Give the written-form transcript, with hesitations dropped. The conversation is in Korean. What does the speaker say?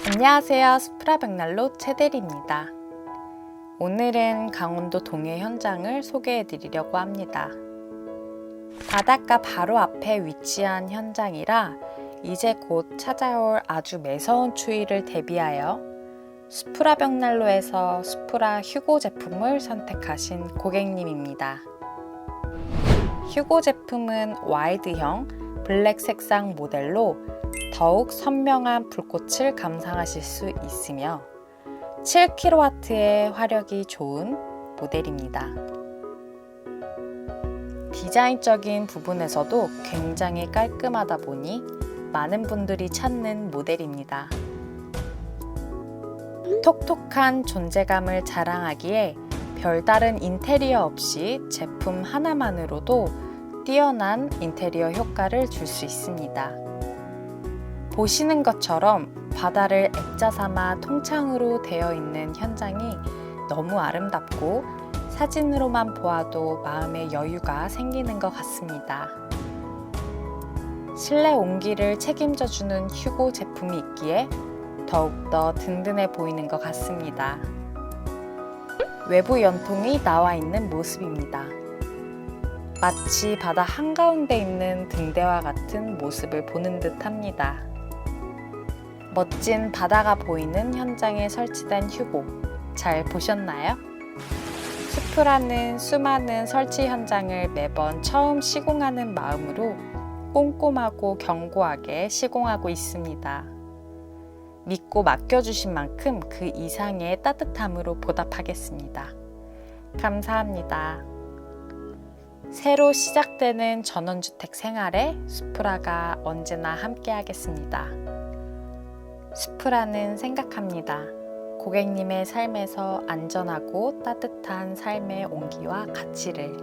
안녕하세요. 스프라 벽난로 최대리입니다. 오늘은 강원도 동해 현장을 소개해 드리려고 합니다. 바닷가 바로 앞에 위치한 현장이라 이제 곧 찾아올 아주 매서운 추위를 대비하여 스프라 벽난로에서 스프라 휴고 제품을 선택하신 고객님입니다. 휴고 제품은 와이드형 블랙 색상 모델로 더욱 선명한 불꽃을 감상하실 수 있으며 7kW의 화력이 좋은 모델입니다. 디자인적인 부분에서도 굉장히 깔끔하다 보니 많은 분들이 찾는 모델입니다. 톡톡한 존재감을 자랑하기에 별다른 인테리어 없이 제품 하나만으로도 뛰어난 인테리어 효과를 줄 수 있습니다. 보시는 것처럼 바다를 액자 삼아 통창으로 되어 있는 현장이 너무 아름답고 사진으로만 보아도 마음의 여유가 생기는 것 같습니다. 실내 온기를 책임져주는 휴고 제품이 있기에 더욱더 든든해 보이는 것 같습니다. 외부 연통이 나와 있는 모습입니다. 마치 바다 한가운데 있는 등대와 같은 모습을 보는 듯 합니다. 멋진 바다가 보이는 현장에 설치된 휴고, 잘 보셨나요? 스프라는 수많은 설치 현장을 매번 처음 시공하는 마음으로 꼼꼼하고 견고하게 시공하고 있습니다. 믿고 맡겨주신 만큼 그 이상의 따뜻함으로 보답하겠습니다. 감사합니다. 새로 시작되는 전원주택 생활에 스프라가 언제나 함께하겠습니다. 스프라는 생각합니다. 고객님의 삶에서 안전하고 따뜻한 삶의 온기와 가치를